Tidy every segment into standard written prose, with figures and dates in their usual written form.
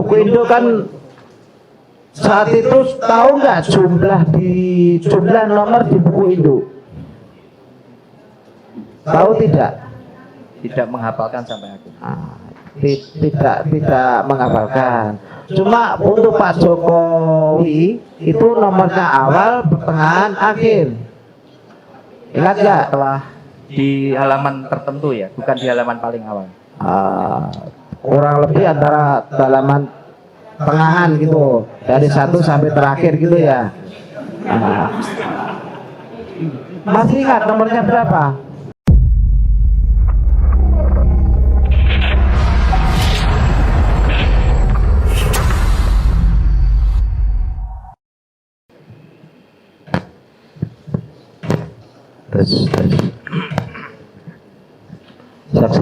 buku induk kan saat itu tahu nggak jumlah nomor di buku induk? Tahu tidak? Tidak menghafalkan sampai aku. Tidak menghafalkan. Cuma untuk Pak Jokowi itu nomornya awal, pertengahan, akhir. Ingat nggak? Setelah di halaman tertentu ya, bukan di halaman paling awal. Kurang lebih antara halaman tengahan gitu, dari 1 sampai terakhir gitu ya. Masih ingat nomornya berapa? Tes. Saksi.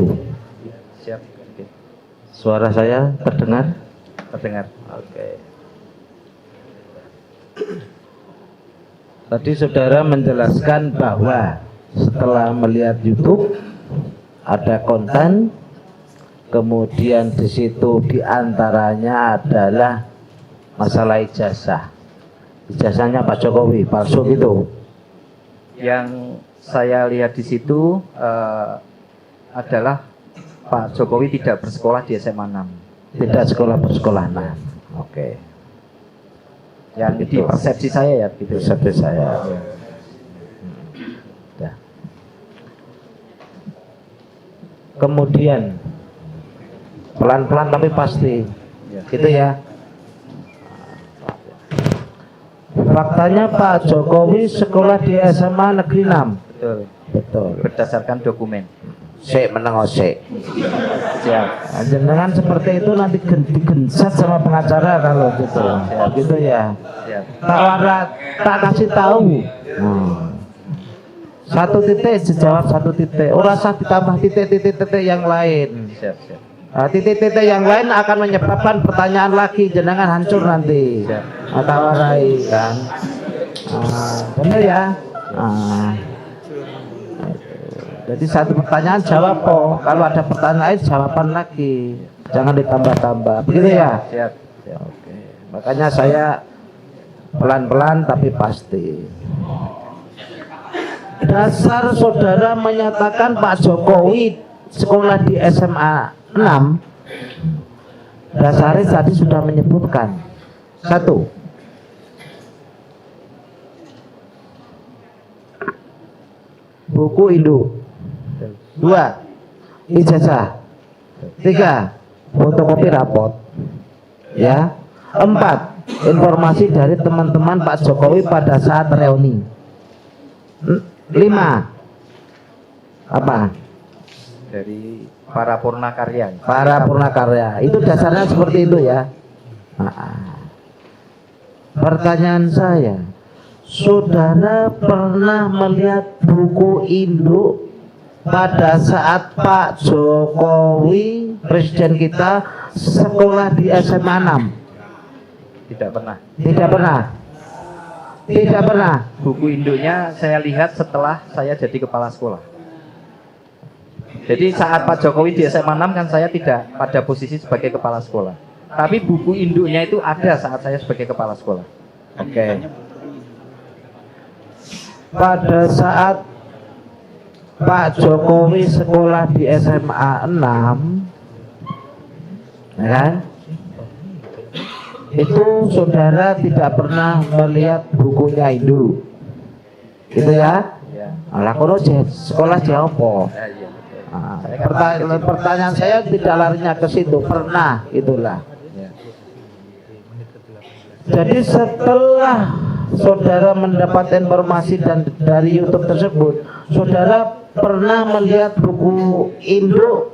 Siap. Oke. Suara saya terdengar? Terdengar. Oke. Tadi saudara menjelaskan bahwa setelah melihat YouTube ada konten, kemudian di situ diantaranya adalah masalah ijazah. Ijazahnya Pak Jokowi palsu gitu. Yang saya lihat di situ adalah Pak Jokowi tidak bersekolah di SMA 6. Tidak bersekolah 6. Oke. Yang di persepsi saya ya gitu. Persepsi saya. Ya. Kemudian pelan-pelan tapi pasti. Ya. Gitu ya. Faktanya Pak Jokowi sekolah di SMA Negeri 6. Betul. Berdasarkan dokumen. Sik meneng sik. Siap. Jangan seperti itu nanti digensat sama pengacara kalau gitu. Gitu ya. Siap. Tak kasih tahu. Satu titik dijawab satu titik. Ora usah ditambah titik-titik yang lain. Siap. Titik-titik yang lain akan menyebabkan pertanyaan lagi, jenengan hancur nanti. Atau warai kan. Benar ya? Jadi satu pertanyaan jawab kok. Kalau ada pertanyaan lain jawaban lagi. Jangan ditambah-tambah. Begitu ya? Siap. Oke. Makanya saya pelan-pelan tapi pasti. Dasar saudara menyatakan Pak Jokowi sekolah di SMA 6. Dasarnya tadi sudah menyebutkan. 1. Buku induk. 2. Ijazah. 3. Fotokopi rapot. Ya. 4. Informasi dari teman-teman Pak Jokowi pada saat reuni. 5. Apa? Dari para purnakarya. Para purnakarya. Itu dasarnya seperti itu ya. Pertanyaan saya, saudara pernah melihat buku induk pada saat Pak Jokowi presiden kita sekolah di SMA 6? Tidak pernah. Tidak pernah. Tidak pernah. Buku induknya saya lihat setelah saya jadi kepala sekolah. Jadi saat Pak Jokowi di SMA 6 kan saya tidak pada posisi sebagai kepala sekolah. Tapi buku induknya itu ada saat saya sebagai kepala sekolah. Oke. Pada saat Pak Jokowi sekolah di SMA 6, ya kan? Itu saudara tidak pernah melihat bukunya induk, gitu ya? Alah kono sekolah jauh po. Pertanyaan saya tidak larinya ke situ, pernah itulah. Jadi setelah saudara mendapat informasi dari YouTube tersebut, saudara pernah melihat buku induk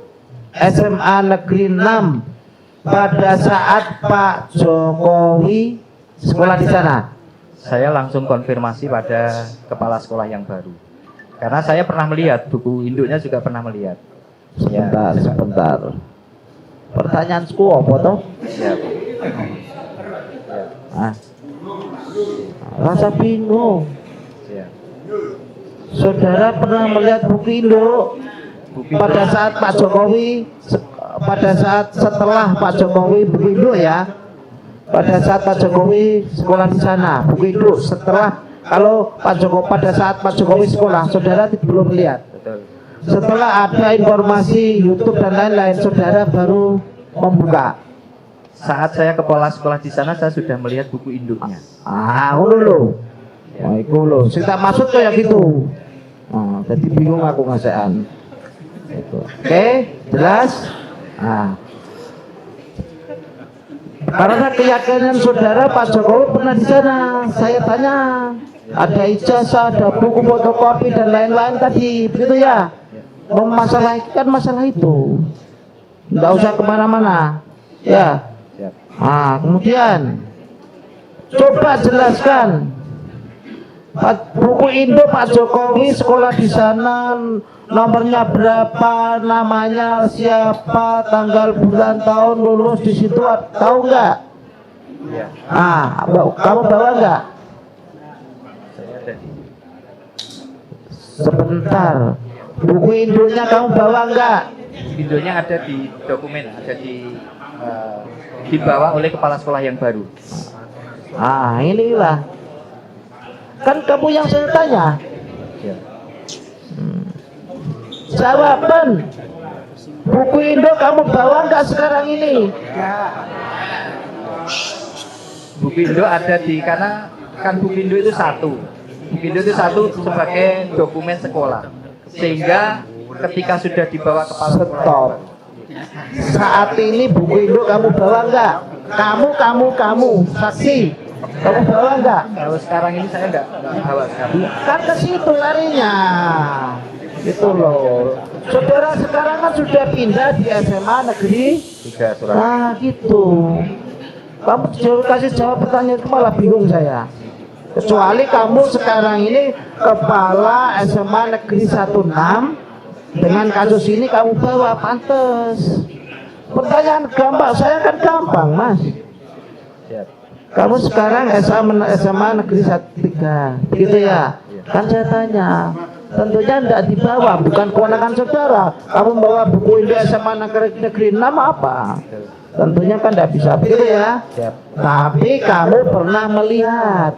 SMA Negeri 6 pada saat Pak Jokowi sekolah di sana? Saya langsung konfirmasi pada kepala sekolah yang baru. Karena saya pernah melihat, buku induknya juga pernah melihat. Sebentar. Pertanyaanku apa toh? Siap. Rasa bingung. Siap. Saudara pernah melihat buku induk pada saat Pak Jokowi pada saat setelah Pak Jokowi buku induk ya, pada saat Pak Jokowi sekolah di sana buku induk, setelah kalau Pak Jokowi pada saat Pak Jokowi sekolah saudara belum lihat. Betul. Setelah ada informasi YouTube dan lain-lain saudara baru membuka. Saat saya kepala sekolah di sana saya sudah melihat buku induknya. Ngono lho. Wah, iku lho, sing tak maksud kayak gitu. Jadi bingung aku ngasekan. Gitu. Oke, jelas? Karena keyakinan saudara Pak Jokowi pernah di sana. Saya tanya, ada ijazah, ada buku fotokopi dan lain-lain tadi, begitu ya? Memasalahkan masalah itu. Nggak usah kemana-mana. Ya. Kemudian coba jelaskan buku induk Pak Jokowi sekolah di sana, nomornya berapa, namanya siapa, tanggal bulan tahun lulus di situ, tahu nggak? Kamu bawa nggak? Sebentar, buku induknya kamu bawa nggak? Induknya ada di dokumen, ada dibawa oleh kepala sekolah yang baru. Inilah kan kamu yang saya tanya. Jawaban buku induk kamu bawa nggak sekarang ini? Buku induk ada karena kan buku induk itu satu. Buku induk itu satu sebagai dokumen sekolah. Sehingga ketika sudah dibawa kepala sekolah. Saat ini buku induk kamu bawa nggak? Kamu saksi, kamu bawa nggak? Kalau sekarang ini saya nggak bawa sekarang. Kan ke situ larinya, itu loh. Saudara sekarang kan sudah pindah di SMA Negeri 3 Surabaya. Gitu. Kamu kasih jawab pertanyaan itu malah bingung saya. Kecuali kamu sekarang ini kepala SMA Negeri 16. Dengan kasus ini kamu bawa, pantes. Pertanyaan gampang, saya kan gampang mas. Kamu sekarang SMA Negeri 13, begitu ya? Kan saya tanya, tentunya tidak dibawa, bukan kewenangan saudara. Kamu bawa buku induk SMA Negeri 6 apa? Tentunya kan tidak bisa, begitu ya? Tapi kamu pernah melihat.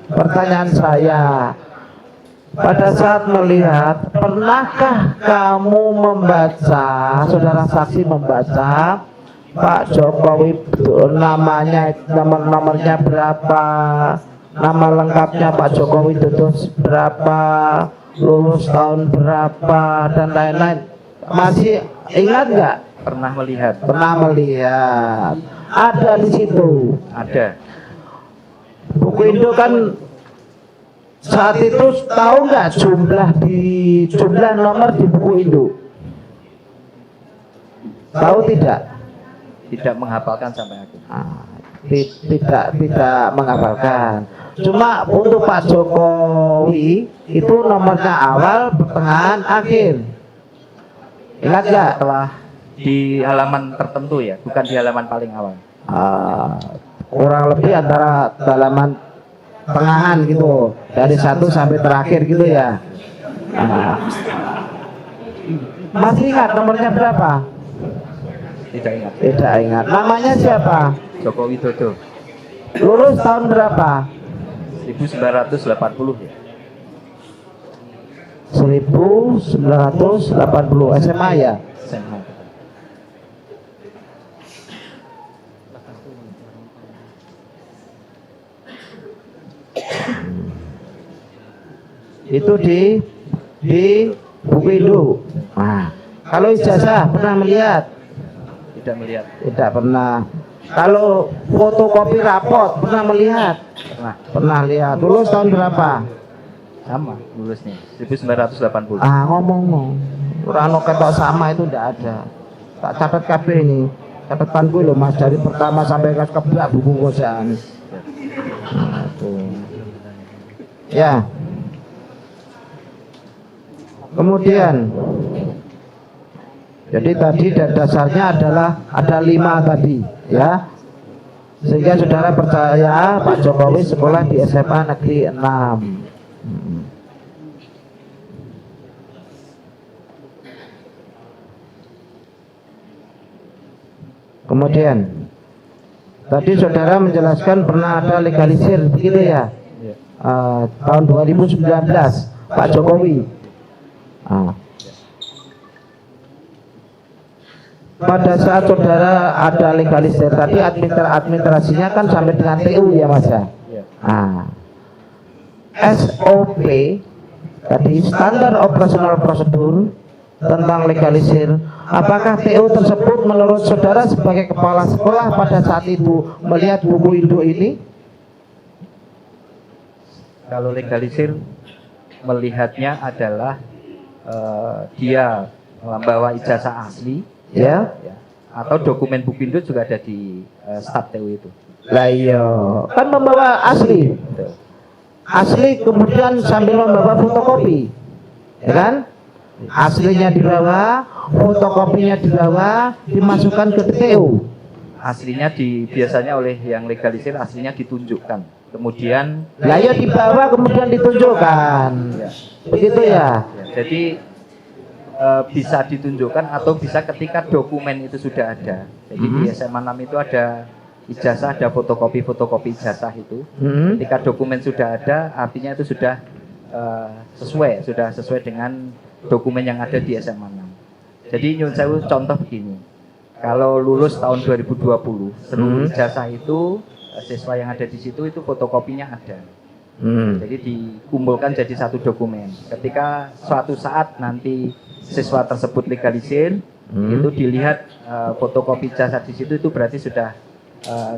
Pertanyaan saya, pada saat melihat, pernahkah kamu membaca, saudara saksi membaca Pak Jokowi namanya, nomornya berapa, nama lengkapnya Pak Jokowi itu berapa, lulus tahun berapa dan lain-lain? Masih ingat nggak? Pernah melihat. Pernah melihat. Ada di situ. Ada. Buku induk kan saat itu tahu nggak jumlah nomor di buku induk? Tahu tidak? Tidak menghafalkan sampai aku. Tidak menghafalkan. Cuma untuk Pak Jokowi itu nomornya awal, pertengahan, akhir. Ingat nggak? Setelah di halaman tertentu ya, bukan di halaman paling awal. Kurang lebih antara halaman tengahan gitu, dari 1 sampai terakhir gitu ya. Masih ingat nomornya berapa? Tidak ingat. Tidak ingat. Namanya siapa? Joko Widodo. Lulus tahun berapa? 1980 ya. 1980 SMA ya. SMA. Itu di buku induk. Kalau ijazah pernah melihat? Tidak melihat. Tidak pernah. Kalau fotokopi raport pernah melihat? Pernah lihat. Lulus tahun berapa? Sama lulusnya 1980. Ngomong. Orang ketok sama itu tidak ada. Tak catat KB ini. Catatan gue loh mas, dari pertama sampai ke keblak buku kosan. Ya. Kemudian, jadi tadi dasarnya adalah ada 5 tadi, ya. Sehingga saudara percaya Pak Jokowi sekolah di SMA Negeri 6. Kemudian tadi saudara menjelaskan pernah ada legalisir begitu ya, tahun 2019 Pak Jokowi. Pada saat saudara ada legalisir tadi administrasinya kan sampai dengan TU ya Mas ya. SOP tadi standar operasional prosedur tentang legalisir, apakah TU tersebut menurut saudara sebagai kepala sekolah pada saat itu melihat buku induk ini? Kalau legalisir melihatnya adalah dia membawa ijazah asli Ya. atau dokumen buku induk juga ada di staf TU itu. Lah iya, kan membawa asli. Betul. Asli kemudian sambil membawa fotokopi, ya kan? Aslinya dibawa, fotokopinya dibawa, dimasukkan ke TU. Aslinya biasanya oleh yang legalisir aslinya ditunjukkan, kemudian Lah ya dibawa kemudian ditunjukkan, begitu ya? jadi bisa ditunjukkan atau bisa ketika dokumen itu sudah ada. Jadi di SMA 6 itu ada ijazah, ada fotokopi ijazah itu. Ketika dokumen sudah ada, artinya itu sudah sesuai dengan dokumen yang ada di SMA 6. Jadi nyun sewu contoh begini. Kalau lulus tahun 2020, seluruh ijazah itu siswa yang ada di situ itu fotokopinya ada. Jadi dikumpulkan jadi satu dokumen. Ketika suatu saat nanti siswa tersebut legalisir, itu dilihat fotokopi ijazah di situ, itu berarti sudah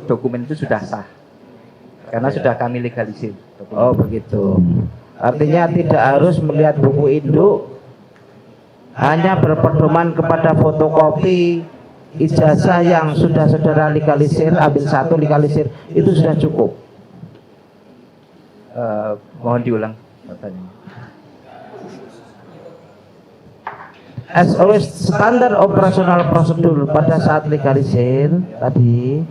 dokumen itu sudah sah karena sudah kami legalisir. Oh begitu. Artinya tidak harus melihat buku induk, hanya berpedoman kepada fotokopi ijazah yang sudah saudara legalisir, ambil satu legalisir, itu sudah cukup. Mohon diulang pertanyaannya. SOP standar operasional prosedur pada saat legalisir tadi,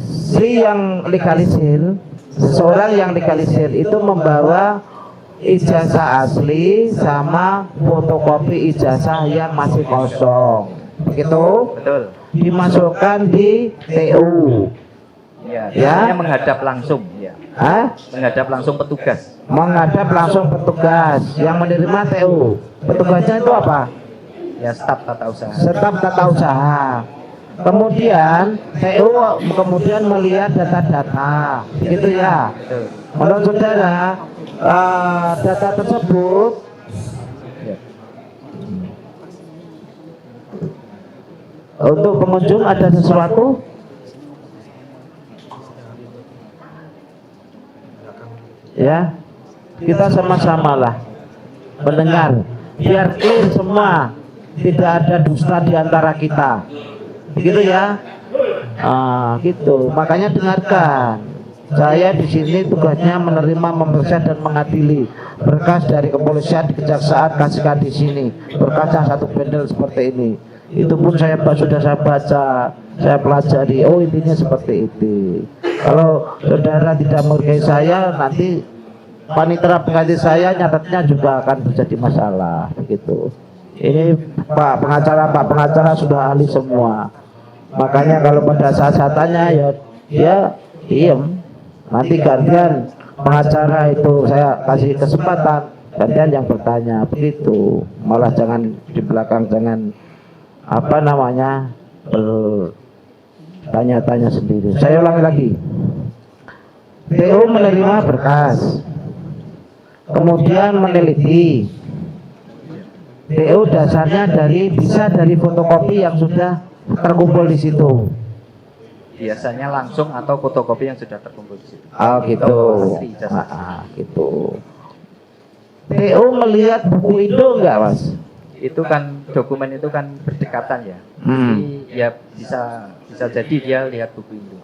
si yang legalisir, seseorang yang legalisir itu membawa ijazah asli sama fotokopi ijazah yang masih kosong, begitu? Betul. Dimasukkan di TU. Ya, Ya. menghadap langsung, ya. Menghadap langsung petugas. Menghadap langsung petugas yang menerima TU. Petugasnya itu apa? Ya, staf tata usaha. Staf tata usaha. Kemudian TU kemudian melihat data-data, gitu ya. Betul. Menurut saudara, data tersebut untuk pengunjung ada sesuatu? Ya, kita sama-sama lah mendengar, biar clear semua, tidak ada dusta di antara kita, begitu ya. Gitu. Makanya dengarkan. Saya di sini tugasnya menerima, memeriksa dan mengadili berkas dari kepolisian, kejaksaan, kasihkan di sini berkasnya satu bendel seperti ini. Itu pun sudah saya baca, saya pelajari. Oh intinya seperti itu. Kalau saudara tidak menghargai saya, nanti panitera pengganti saya nyatetnya juga akan terjadi masalah, begitu. Ini Pak pengacara sudah ahli semua. Makanya kalau pada saat tanya ya diem. Nanti gantian pengacara itu saya kasih kesempatan, gantian yang bertanya, begitu. Malah jangan di belakang, jangan bertanya-tanya sendiri. Saya ulangi lagi. TU menerima berkas, kemudian meneliti. TU dasarnya bisa dari fotokopi yang sudah terkumpul di situ. Biasanya langsung atau fotokopi yang sudah terkumpul di situ. Oh gitu. Asli ijazah. Gitu. TU melihat buku itu enggak, Mas? Itu kan dokumen itu kan berdekatan ya. Jadi ya bisa jadi dia lihat buku itu.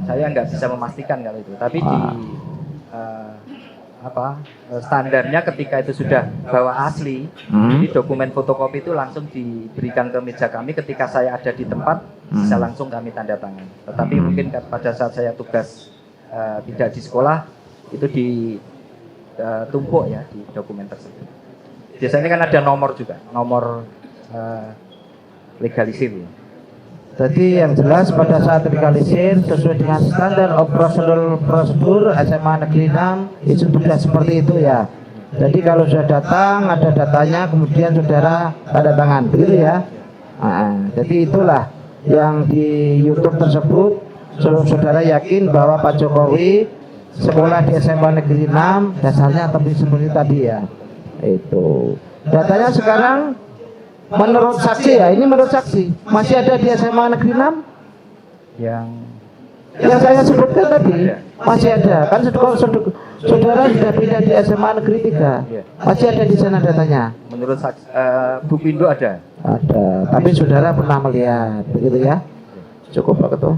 Saya nggak bisa memastikan kalau itu, tapi di standarnya ketika itu sudah bawa asli, di dokumen fotokopi itu langsung diberikan ke meja kami. Ketika saya ada di tempat bisa langsung kami tanda tangan. Tetapi mungkin pada saat saya tugas tidak di sekolah itu ditumpuk ya di dokumen tersebut. Biasanya kan ada nomor juga, nomor legalisir ya. Jadi yang jelas pada saat legalisir sesuai dengan standar operasional prosedur SMA Negeri 6 itu sudah seperti itu ya. Jadi kalau sudah datang ada datanya kemudian saudara tanda tangan begitu ya. Jadi itulah yang di YouTube tersebut saudara yakin bahwa Pak Jokowi sekolah di SMA Negeri 6 dasarnya seperti tadi ya. Itu datanya sekarang menurut saksi ya, ini menurut saksi masih ada di SMA Negeri 6 yang saya sebutkan tadi masih ada kan saudara sudah pindah di SMA Negeri 3 masih ada di sana datanya. Menurut saksi, Bu Pindo ada, tapi saudara pernah melihat begitu ya. Cukup Pak Ketua.